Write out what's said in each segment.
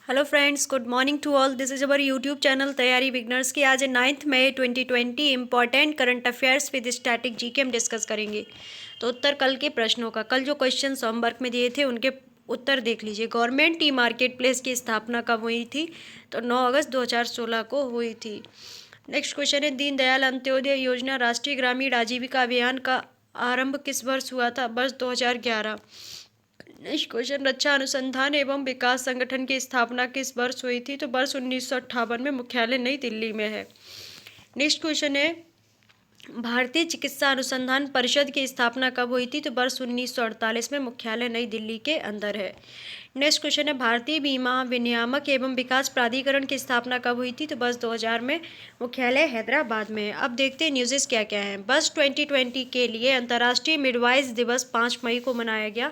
Hello friends, good morning to all. This is our YouTube channel तैयारी beginners की। आज 9 मई 2020 important current affairs with static GK हम discuss करेंगे। तो उत्तर कल के प्रश्नों का, कल जो क्वेश्चन होमवर्क में दिए थे उनके उत्तर देख लीजिए। गवर्नमेंट ई मार्केट प्लेस की स्थापना कब हुई थी? तो 9 अगस्त 2016 को हुई थी। नेक्स्ट क्वेश्चन है, दीनदयाल अंत्योदय योजना राष्ट्रीय ग्रामीण आजीविका अभियान का आरंभ किस वर्ष हुआ था? वर्ष 2011। नेक्स्ट क्वेश्चन, रक्षा अनुसंधान एवं विकास संगठन की स्थापना किस वर्ष हुई थी? तो वर्ष 1958 में। मुख्यालय नई दिल्ली में है। नेक्स्ट क्वेश्चन है, भारतीय चिकित्सा अनुसंधान परिषद की स्थापना कब हुई थी? तो वर्ष 1948 में। मुख्यालय नई दिल्ली के अंदर है। नेक्स्ट क्वेश्चन है, भारतीय बीमा विनियामक एवं विकास प्राधिकरण की स्थापना कब हुई थी? तो वर्ष 2000 में। मुख्यालय हैदराबाद में है। अब देखते हैं न्यूज़ क्या क्या है। वर्ष 2020 के लिए अंतर्राष्ट्रीय मिडवाइज दिवस 5 मई को मनाया गया।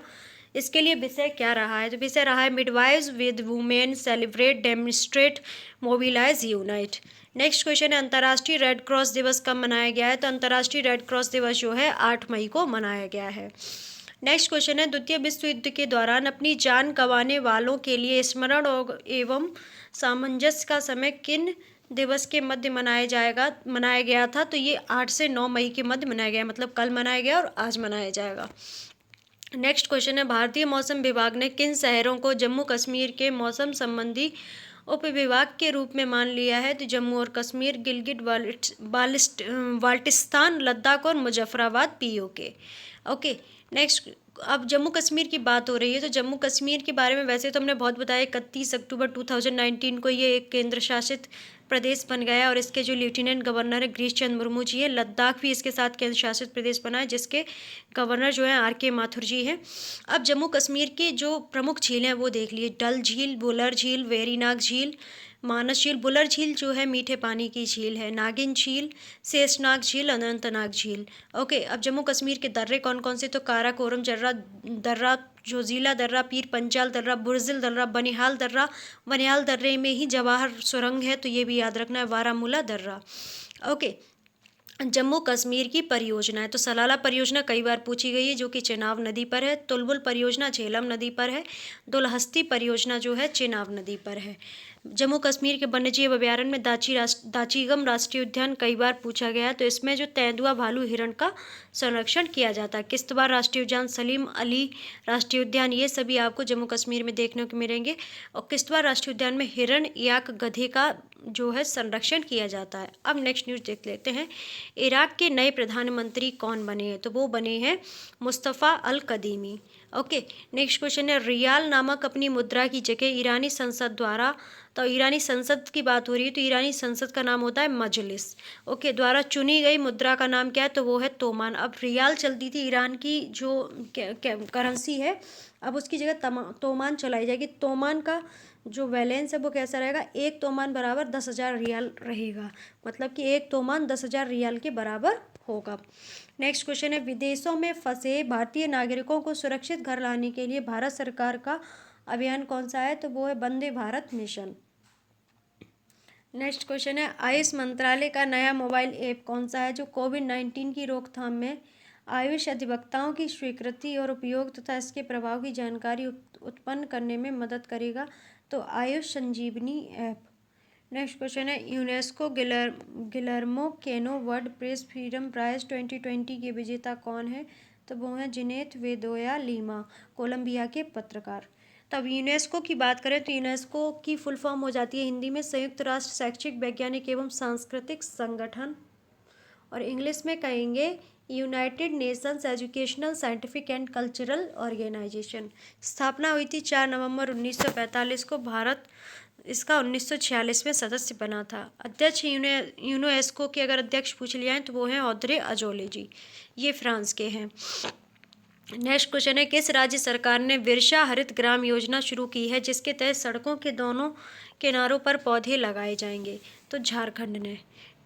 इसके लिए विषय क्या रहा है? तो विषय रहा है midwives with women celebrate demonstrate mobilise unite. Next question है, अंतर्राष्ट्रीय रेड क्रॉस दिवस कब मनाया गया है? तो अंतर्राष्ट्रीय रेड क्रॉस दिवस जो है 8 मई को मनाया गया है। नेक्स्ट क्वेश्चन है, द्वितीय विश्व युद्ध के दौरान अपनी जान गंवाने वालों के लिए स्मरण और एवं सामंजस्य का समय किन दिवस के मध्य मनाया गया था? तो ये 8 से 9 मई के मध्य मनाया गया, मतलब कल मनाया गया और आज मनाया जाएगा। नेक्स्ट क्वेश्चन है, भारतीय मौसम विभाग ने किन शहरों को जम्मू कश्मीर के मौसम संबंधी उपविभाग के रूप में मान लिया है? तो जम्मू और कश्मीर, गिलगिट बाल्टिस्तान, लद्दाख और मुजफ्फराबाद पीओके। ओके। नेक्स्ट, अब जम्मू कश्मीर की बात हो रही है तो जम्मू कश्मीर के बारे में वैसे तो हमने बहुत बताया। 31 अक्टूबर 2019 को ये एक केंद्र शासित प्रदेश बन गया और इसके जो लेफ्टिनेंट गवर्नर है गिरीश चंद्र मुर्मू जी है। लद्दाख भी इसके साथ केंद्र शासित प्रदेश बना है जिसके गवर्नर जो है RK माथुर जी हैं। अब जम्मू कश्मीर की जो प्रमुख झील हैं वो देख लिए। डल झील, बुलर झील, वेरीनाग झील, मानस झील। बुलर झील जो है मीठे पानी की झील है। नागिन झील, शेषनाग झील, अनंतनाग झील। ओके। अब जम्मू कश्मीर के दर्रे कौन कौन से? तो काराकोरम दर्रा, जोजिला दर्रा, पीर पंजाल दर्रा, बुरजिल दर्रा, बनिहाल दर्रा। बनिहाल दर्रे में ही जवाहर सुरंग है तो ये भी याद रखना है। बारामूला दर्रा। ओके। जम्मू कश्मीर की परियोजना है तो सलाला परियोजना कई बार पूछी गई है जो कि चेनाब नदी पर है। तुलबुल परियोजना झेलम नदी पर है। दुलहस्ती परियोजना जो है चेनाब नदी पर है। जम्मू कश्मीर के वन्यजीव अभ्यारण्य में दाचीगम राष्ट्रीय उद्यान कई बार पूछा गया है तो इसमें जो तेंदुआ भालू हिरण का संरक्षण किया जाता है। किश्तवाड़ राष्ट्रीय उद्यान, सलीम अली राष्ट्रीय उद्यान, ये सभी आपको जम्मू कश्मीर में देखने को मिलेंगे। और किश्तवाड़ राष्ट्रीय उद्यान में हिरण या गधे का जो है संरक्षण किया जाता है। अब नेक्स्ट न्यूज़ देख लेते हैं। इराक के नए प्रधानमंत्री कौन बने हैं? तो वो बने हैं मुस्तफ़ा अल कदीमी। ओके। नेक्स्ट क्वेश्चन है, रियाल नामक अपनी मुद्रा की जगह ईरानी संसद द्वारा, तो ईरानी संसद की बात हो रही है तो ईरानी संसद का नाम होता है मजलिस। ओके। द्वारा चुनी गई मुद्रा का नाम क्या है? तो वो है तोमान। अब रियाल चलती थी ईरान की जो करेंसी है, अब उसकी जगह तोमान चलाई जाएगी। तोमान का जो बैलेंस है वो कैसा रहेगा? 1 तोमान बराबर 10,000 रियाल रहेगा, मतलब कि 1 तोमान 10,000 रियाल के बराबर होगा। नेक्स्ट क्वेश्चन है, विदेशों में फंसे भारतीय नागरिकों को सुरक्षित घर लाने के लिए भारत सरकार का अभियान कौन सा है? तो वो है Vande Bharat mission. Next question है, आयुष मंत्रालय का नया मोबाइल ऐप कौन सा है जो कोविड-19 की रोकथाम में आयुष अधिवक्ताओं की स्वीकृति और उपयोग तथा इसके प्रभाव की जानकारी उत्पन्न करने में मदद करेगा? तो Ayush Sanjeevani app. Next question है, UNESCO Guillermo Cano world press freedom prize 2020 के विजेता कौन है? तो वो हैं जिनेथ वेदोया लीमा, कोलंबिया के पत्रकार। तब यूनेस्को की बात करें तो यूनेस्को की फुल फॉर्म हो जाती है हिंदी में संयुक्त राष्ट्र शैक्षिक, वैज्ञानिक एवं सांस्कृतिक संगठन, और इंग्लिश में कहेंगे United Nations educational, scientific and cultural organisation. स्थापना हुई थी 4 नवंबर 1945 को। भारत इसका 1946 में सदस्य बना था। अध्यक्ष यूनेस्को के अगर अध्यक्ष पूछ लिया है तो वो हैं ऑद्रे अजोले जी, ये फ्रांस के हैं। नेक्स्ट क्वेश्चन है, किस राज्य सरकार ने विरसा हरित ग्राम योजना शुरू की है जिसके तहत सड़कों के दोनों किनारों पर पौधे लगाए जाएंगे? तो झारखंड ने।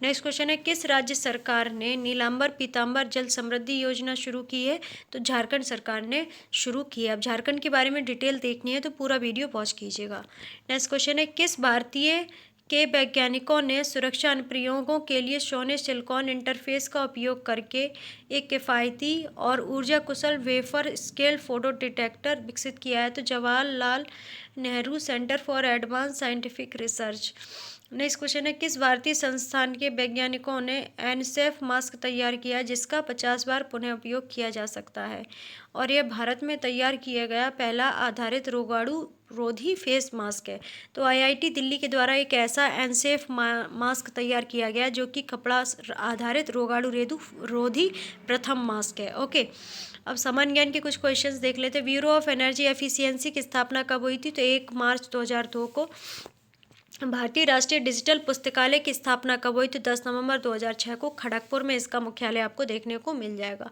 नेक्स्ट क्वेश्चन है, किस राज्य सरकार ने नीलांबर पीतांबर जल समृद्धि योजना शुरू की है? तो झारखंड सरकार ने शुरू की है। अब झारखंड के बारे में डिटेल देखनी है तो पूरा वीडियो वॉच कीजिएगा। नेक्स्ट क्वेश्चन है, किस भारतीय के वैज्ञानिकों ने सुरक्षा अनुप्रयोगों के लिए सोने सिलिकॉन इंटरफेस का उपयोग करके एक किफ़ायती और ऊर्जा कुशल वेफर स्केल फोटो डिटेक्टर विकसित किया है। तो Jawaharlal Nehru centre for advance scientific research. Next question है, किस भारतीय संस्थान के वैज्ञानिकों ने एनसेफ मास्क तैयार किया जिसका 50 बार पुनः उपयोग किया जा सकता है? और यह भारत में तैयार किया गया पहला आधारित रोगाणु रोधी फेस मास्क है। तो आईआईटी दिल्ली के द्वारा एक ऐसा एनसेफ मास्क तैयार किया गया जो कि कपड़ा आधारित रोगाणु रोधी प्रथम मास्क है। ओके, अब सामान्य ज्ञान के कुछ क्वेश्चंस देख लेते हैं। ब्यूरो ऑफ एनर्जी एफिशिएंसी की स्थापना कब हुई थी? तो 1 मार्च 2002 को। भारतीय राष्ट्रीय डिजिटल पुस्तकालय की स्थापना कब हुई? तो 10 नवंबर 2006 को खड़गपुर में इसका मुख्यालय आपको देखने को मिल जाएगा।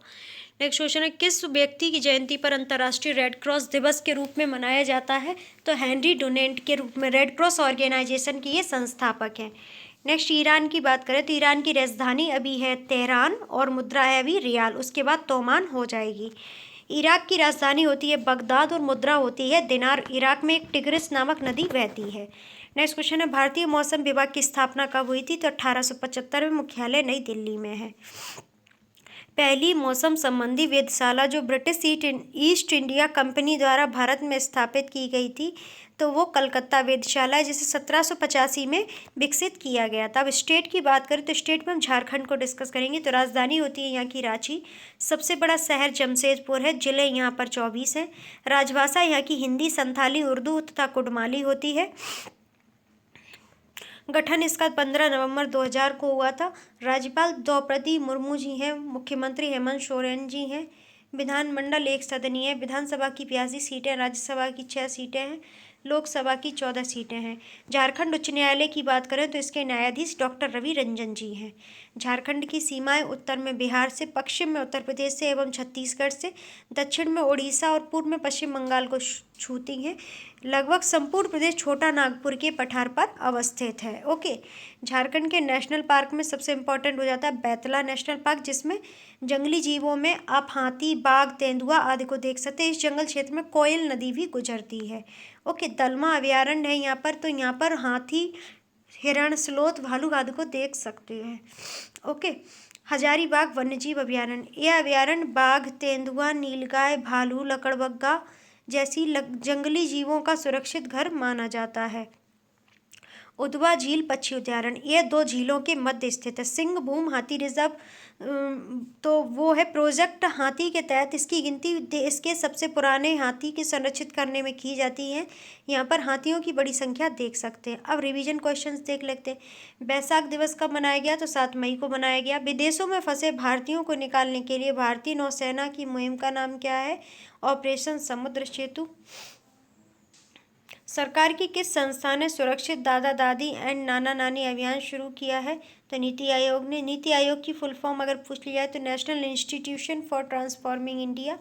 नेक्स्ट क्वेश्चन है, किस व्यक्ति की जयंती पर अंतर्राष्ट्रीय रेड क्रॉस दिवस के रूप में मनाया जाता है? तो हेनरी डोनेट के रूप में रेड क्रॉस ऑर्गेनाइजेशन की ये संस्थापक हैं। नेक्स्ट ईरान की बात करें तो ईरान की राजधानी अभी है तेहरान और मुद्रा है अभी रियाल, उसके बाद तोमान हो जाएगी। इराक की राजधानी होती है बगदाद और मुद्रा होती है दिनार। इराक में एक टिग्रिस नामक नदी बहती है। नेक्स्ट क्वेश्चन है, भारतीय मौसम विभाग की स्थापना कब हुई थी? तो 1875 में, मुख्यालय नई दिल्ली में है। पहली मौसम संबंधी वेधशाला जो ब्रिटिश ईस्ट इंडिया कंपनी द्वारा भारत में स्थापित की गई थी तो वो कलकत्ता वेधशाला है जिसे 1785 में विकसित किया गया था। अब स्टेट की बात करें तो स्टेट में हम झारखंड को डिस्कस करेंगे। तो राजधानी होती है यहाँ की रांची, सबसे बड़ा शहर जमशेदपुर है, जिले यहाँ पर 24 हैं। राजभाषा यहाँ की हिंदी, संथाली, उर्दू तथा कुडमाली होती है। गठन इसका 15 नवंबर 2000 को हुआ था। राज्यपाल द्रौपदी मुर्मू जी हैं, मुख्यमंत्री हेमंत सोरेन जी हैं। विधानमंडल एक सदनीय है। विधानसभा की 82 सीटें, राज्यसभा की 6 सीटें हैं, लोकसभा की 14 सीटें हैं। झारखंड उच्च न्यायालय की बात करें तो इसके न्यायाधीश डॉक्टर रवि रंजन जी हैं। झारखंड की सीमाएं उत्तर में बिहार से, पश्चिम में उत्तर प्रदेश से एवं छत्तीसगढ़ से, दक्षिण में उड़ीसा और पूर्व में पश्चिम बंगाल को छूती हैं। लगभग संपूर्ण प्रदेश छोटा नागपुर के पठार पर अवस्थित है। ओके, झारखंड के नेशनल पार्क में सबसे इम्पोर्टेंट हो जाता है बेतला नेशनल पार्क, जिसमें जंगली जीवों में आप हाथी, बाघ, तेंदुआ आदि को देख सकते हैं। इस जंगल क्षेत्र में कोयल नदी भी गुजरती है। ओके, दलमा अभयारण्य है यहाँ पर, तो यहाँ पर हाथी, हिरण, स्लोथ, भालू आदि को देख सकते हैं। ओके, हजारीबाग वन्यजीव अभयारण्य, यह अभयारण्य बाघ, तेंदुआ, नीलगाय, भालू, लकड़बग्गा जैसी जंगली जीवों का सुरक्षित घर माना जाता है। उदवा झील पक्षी उद्यान, यह 2 झीलों के मध्य स्थित है। सिंहभूम हाथी रिजर्व तो वो है प्रोजेक्ट हाथी के तहत, इसकी गिनती देश के सबसे पुराने हाथी के संरक्षित करने में की जाती है। यहाँ पर हाथियों की बड़ी संख्या देख सकते हैं। अब रिवीजन क्वेश्चंस देख लेते हैं। वैशाख दिवस कब मनाया गया? तो 7 मई को मनाया गया। विदेशों में फंसे भारतीयों को निकालने के लिए भारतीय नौसेना की मुहिम का नाम क्या है? ऑपरेशन समुद्र सेतु। सरकार की किस संस्था ने सुरक्षित दादा दादी एंड नाना नानी अभियान शुरू किया है? तो नीति आयोग ने। नीति आयोग की फुल फॉर्म अगर पूछ लिया जाए तो national institution for transforming India.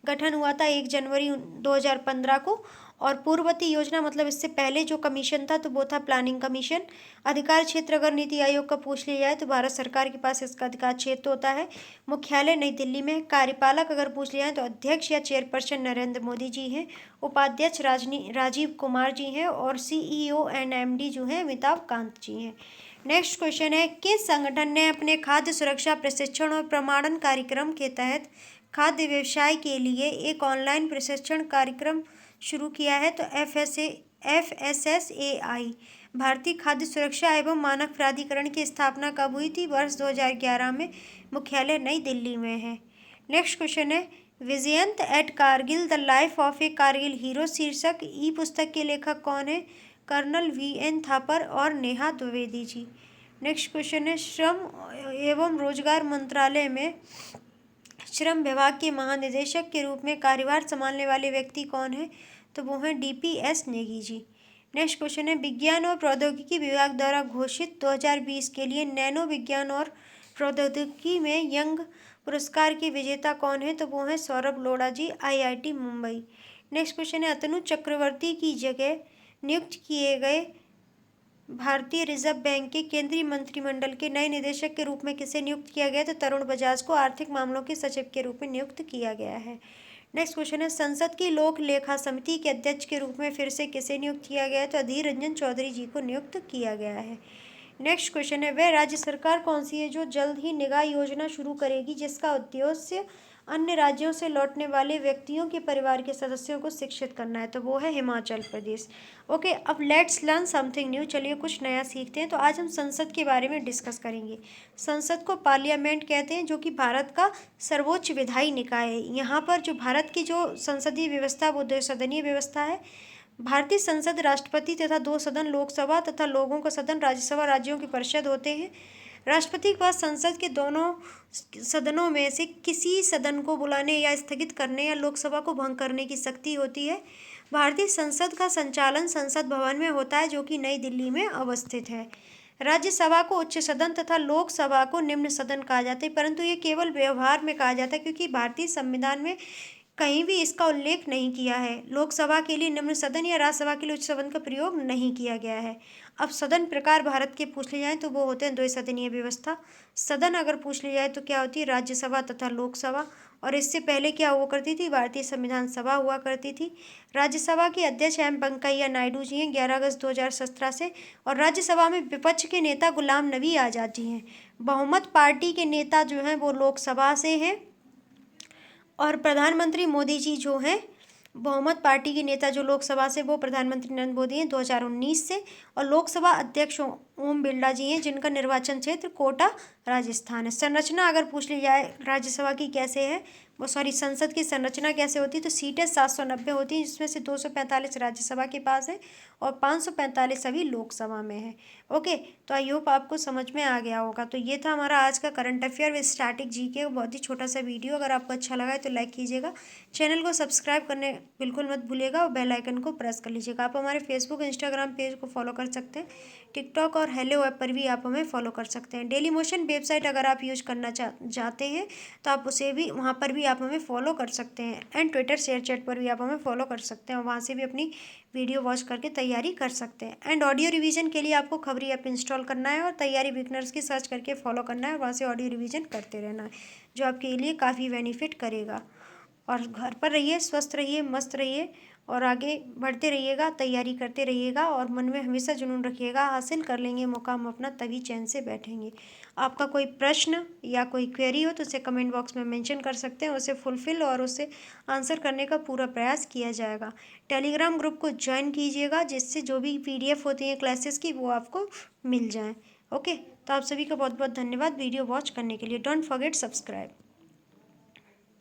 गठन हुआ था 1 जनवरी 2015 को। और पूर्ववर्ती योजना मतलब इससे पहले जो कमीशन था तो वो था प्लानिंग कमीशन। अधिकार क्षेत्र अगर नीति आयोग का पूछ लिया जाए तो भारत सरकार के पास इसका अधिकार क्षेत्र होता है। मुख्यालय नई दिल्ली में। कार्यपालक अगर पूछ लिया जाए तो अध्यक्ष या चेयरपर्सन नरेंद्र मोदी जी हैं। उपाध्यक्ष राजीव कुमार जी हैं और CEO एंड MD जो हैं अमिताभ कांत जी हैं। नेक्स्ट क्वेश्चन है, किस संगठन ने अपने खाद्य सुरक्षा प्रशिक्षण और प्रमाणन कार्यक्रम के तहत खाद्य व्यवसाय के लिए एक ऑनलाइन प्रशिक्षण कार्यक्रम शुरू किया है? तो FSSAI। भारतीय खाद्य सुरक्षा एवं मानक प्राधिकरण की स्थापना कब हुई थी? वर्ष 2011 में। मुख्यालय नई दिल्ली में है। नेक्स्ट क्वेश्चन है, Vijyant at Kargil the life of a Kargil hero शीर्षक ई पुस्तक के लेखक कौन है? कर्नल VN थापर और नेहा द्विवेदी जी। नेक्स्ट क्वेश्चन है, श्रम एवं रोजगार मंत्रालय में श्रम विभाग के महानिदेशक के रूप में कार्यभार संभालने वाले व्यक्ति कौन है? तो वो हैं DPS Negi ji. Next question है, विज्ञान और प्रौद्योगिकी विभाग द्वारा घोषित 2020 के लिए नैनो विज्ञान और प्रौद्योगिकी में यंग पुरस्कार के विजेता कौन है? तो वो हैं सौरभ लोढ़ा जी, IIT मुंबई। नेक्स्ट क्वेश्चन है, अतनु चक्रवर्ती की जगह नियुक्त किए गए भारतीय रिजर्व बैंक के केंद्रीय मंत्रिमंडल के नए निदेशक के रूप में किसे नियुक्त किया गया? तो तरुण बजाज को आर्थिक मामलों के सचिव के रूप में नियुक्त किया गया है। नेक्स्ट क्वेश्चन है, संसद की लोक लेखा समिति के अध्यक्ष के रूप में फिर से किसे नियुक्त किया गया है? तो अधीर रंजन चौधरी जी को नियुक्त किया गया है। नेक्स्ट क्वेश्चन है, वह राज्य सरकार कौन सी है जो जल्द ही निगाह योजना शुरू करेगी जिसका उद्देश्य अन्य राज्यों से लौटने वाले व्यक्तियों के परिवार के सदस्यों को शिक्षित करना है? तो वो है हिमाचल प्रदेश। ओके, अब लेट्स लर्न समथिंग न्यू। चलिए कुछ नया सीखते हैं। तो आज हम संसद के बारे में डिस्कस करेंगे। संसद को पार्लियामेंट कहते हैं, जो कि भारत का सर्वोच्च विधायी निकाय है। यहाँ पर जो भारत की जो संसदीय व्यवस्था वो द्विसदनीय व्यवस्था है। भारतीय संसद राष्ट्रपति तथा दो सदन लोकसभा तथा लोगों का सदन राज्यसभा राज्यों की परिषद होते हैं। राष्ट्रपति के पास संसद के दोनों सदनों में से किसी सदन को बुलाने या स्थगित करने या लोकसभा को भंग करने की शक्ति होती है। भारतीय संसद का संचालन संसद भवन में होता है, जो कि नई दिल्ली में अवस्थित है। राज्यसभा को उच्च सदन तथा लोकसभा को निम्न सदन कहा जाता है, परंतु ये केवल व्यवहार में कहा जाता है, क्योंकि भारतीय संविधान में कहीं भी इसका उल्लेख नहीं किया है। लोकसभा के लिए निम्न सदन या राज्यसभा के लिए उच्च सदन का प्रयोग नहीं किया गया है। अब सदन प्रकार भारत के पूछ लिए जाएँ तो वो होते हैं द्विसदनीय व्यवस्था। सदन अगर पूछ ली जाए तो क्या होती है? राज्यसभा तथा लोकसभा। और इससे पहले क्या हुआ करती थी? भारतीय संविधान सभा हुआ करती थी। राज्यसभा के अध्यक्ष एम वेंकैया नायडू जी हैं 11 अगस्त 2017 से। और राज्यसभा में विपक्ष के नेता गुलाम नबी आज़ाद जी हैं। बहुमत पार्टी के नेता जो हैं वो लोकसभा से हैं। और प्रधानमंत्री मोदी जी जो हैं, बहुमत पार्टी के नेता जो लोकसभा से, वो प्रधानमंत्री नरेंद्र मोदी हैं 2019 से। और लोकसभा अध्यक्ष ओम बिरला जी हैं, जिनका निर्वाचन क्षेत्र कोटा राजस्थान है। संरचना अगर पूछ ली जाए राज्यसभा की कैसे है, वो संसद की संरचना कैसे होती है, तो सीटें 790 होती हैं, जिसमें से 245 राज्यसभा के पास है और 545 अभी लोकसभा में है। ओके, तो आई होप आपको समझ में आ गया होगा। तो ये था हमारा आज का current affair with static GK, बहुत ही छोटा सा वीडियो। अगर आपको अच्छा लगा है तो लाइक कीजिएगा, चैनल को सब्सक्राइब करने बिल्कुल मत भूलिएगा और बेल आइकन को प्रेस कर लीजिएगा। आप हमारे फेसबुक इंस्टाग्राम पेज को फॉलो कर सकते हैं, टिकटॉक और हेलो ऐप पर भी आप हमें फॉलो कर सकते हैं। डेली मोशन वेबसाइट अगर आप यूज करना चाहते हैं तो आप उसे भी, वहाँ पर भी आप हमें फॉलो कर सकते हैं। एंड ट्विटर शेयर चैट पर भी आप हमें फॉलो कर सकते हैं और वहाँ से भी अपनी वीडियो वॉच करके तैयारी कर सकते हैं। एंड ऑडियो रिवीजन के लिए आपको खबरी ऐप इंस्टॉल करना है और तैयारी बिगनर्स की सर्च करके फॉलो करना है, वहाँ से ऑडियो रिवीजन करते रहना है, जो आपके लिए काफ़ी बेनिफिट करेगा। और घर पर रहिए, स्वस्थ रहिए, मस्त रहिए और आगे बढ़ते रहिएगा, तैयारी करते रहिएगा और मन में हमेशा जुनून रखिएगा, हासिल कर लेंगे मुकाम अपना, तभी चैन से बैठेंगे। आपका कोई प्रश्न या कोई क्वेरी हो तो उसे कमेंट बॉक्स में मेंशन कर सकते हैं, उसे फुलफिल और उसे आंसर करने का पूरा प्रयास किया जाएगा। टेलीग्राम ग्रुप को ज्वाइन कीजिएगा, जिससे जो भी PDF होती हैं क्लासेस की वो आपको मिल जाएँ। ओके, तो आप सभी का बहुत बहुत धन्यवाद वीडियो वॉच करने के लिए। Don't forget subscribe.